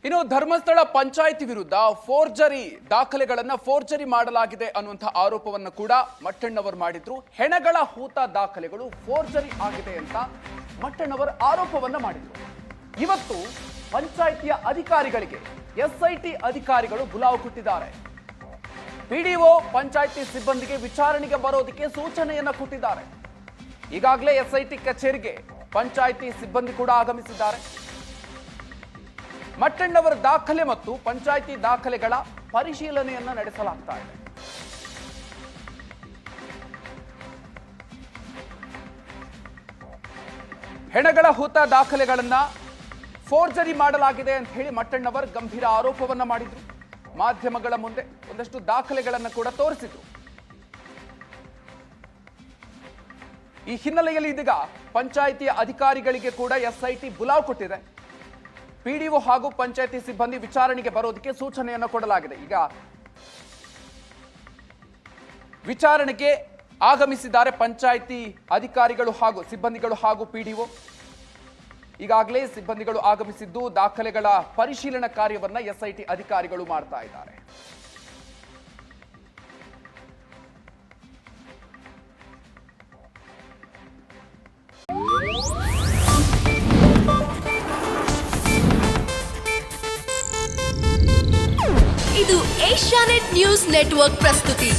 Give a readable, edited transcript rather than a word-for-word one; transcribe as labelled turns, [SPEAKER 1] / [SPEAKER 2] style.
[SPEAKER 1] ಇನ್ನು ಧರ್ಮಸ್ಥಳ ಪಂಚಾಯಿತಿ ವಿರುದ್ಧ ಫೋರ್ಜರಿ ದಾಖಲೆಗಳನ್ನು ಫೋರ್ಜರಿ ಮಾಡಲಾಗಿದೆ ಅನ್ನುವಂಥ ಆರೋಪವನ್ನು ಕೂಡ ಮಟ್ಟಣ್ಣವರು ಮಾಡಿದ್ರು. ಹೆಣಗಳ ಹೂತ ದಾಖಲೆಗಳು ಫೋರ್ಜರಿ ಆಗಿದೆ ಅಂತ ಮಟ್ಟಣ್ಣವರು ಆರೋಪವನ್ನ ಮಾಡಿದ್ರು. ಇವತ್ತು ಪಂಚಾಯಿತಿಯ ಅಧಿಕಾರಿಗಳಿಗೆ ಎಸ್ಐಟಿ ಅಧಿಕಾರಿಗಳು ಬುಲಾವು ಕೊಟ್ಟಿದ್ದಾರೆ. ಪಿಡಿಒ ಪಂಚಾಯಿತಿ ಸಿಬ್ಬಂದಿಗೆ ವಿಚಾರಣೆಗೆ ಬರೋದಕ್ಕೆ ಸೂಚನೆಯನ್ನ ಕೊಟ್ಟಿದ್ದಾರೆ. ಈಗಾಗಲೇ ಎಸ್ಐಟಿ ಕಚೇರಿಗೆ ಪಂಚಾಯಿತಿ ಸಿಬ್ಬಂದಿ ಕೂಡ ಆಗಮಿಸಿದ್ದಾರೆ. ಮಟ್ಟಣ್ಣವರ ದಾಖಲೆ ಮತ್ತು ಪಂಚಾಯಿತಿ ದಾಖಲೆಗಳ ಪರಿಶೀಲನೆಯನ್ನ ನಡೆಸಲಾಗ್ತಾ ಇದೆ. ಹೆಣಗಳ ಹೂತ ದಾಖಲೆಗಳನ್ನ ಫೋರ್ಜರಿ ಮಾಡಲಾಗಿದೆ ಅಂತ ಹೇಳಿ ಮಟ್ಟಣ್ಣವರ್ ಗಂಭೀರ ಆರೋಪವನ್ನ ಮಾಡಿದ್ರು. ಮಾಧ್ಯಮಗಳ ಮುಂದೆ ಒಂದಷ್ಟು ದಾಖಲೆಗಳನ್ನು ಕೂಡ ತೋರಿಸಿದ್ರು. ಈ ಹಿನ್ನೆಲೆಯಲ್ಲಿ ಇದೀಗ ಪಂಚಾಯಿತಿಯ ಅಧಿಕಾರಿಗಳಿಗೆ ಕೂಡ ಎಸ್ಐಟಿ ಬುಲಾವ್ ಕೊಟ್ಟಿದೆ. ಪಿಡಿಒ ಹಾಗೂ ಪಂಚಾಯಿತಿ ಸಿಬ್ಬಂದಿ ವಿಚಾರಣೆಗೆ ಬರೋದಕ್ಕೆ ಸೂಚನೆಯನ್ನು ಕೊಡಲಾಗಿದೆ. ಈಗ ವಿಚಾರಣೆಗೆ ಆಗಮಿಸಿದ್ದಾರೆ ಪಂಚಾಯಿತಿ ಅಧಿಕಾರಿಗಳು ಹಾಗೂ ಸಿಬ್ಬಂದಿಗಳು ಹಾಗೂ ಪಿಡಿಒ. ಈಗಾಗಲೇ ಸಿಬ್ಬಂದಿಗಳು ಆಗಮಿಸಿದ್ದು ದಾಖಲೆಗಳ ಪರಿಶೀಲನಾ ಕಾರ್ಯವನ್ನ ಎಸ್ಐಟಿ ಅಧಿಕಾರಿಗಳು ಮಾಡ್ತಾ ಇದ್ದಾರೆ.
[SPEAKER 2] ಇದು ಏಷ್ಯಾನೆಟ್ ನ್ಯೂಸ್ ನೆಟ್ವರ್ಕ್ ಪ್ರಸ್ತುತಿ.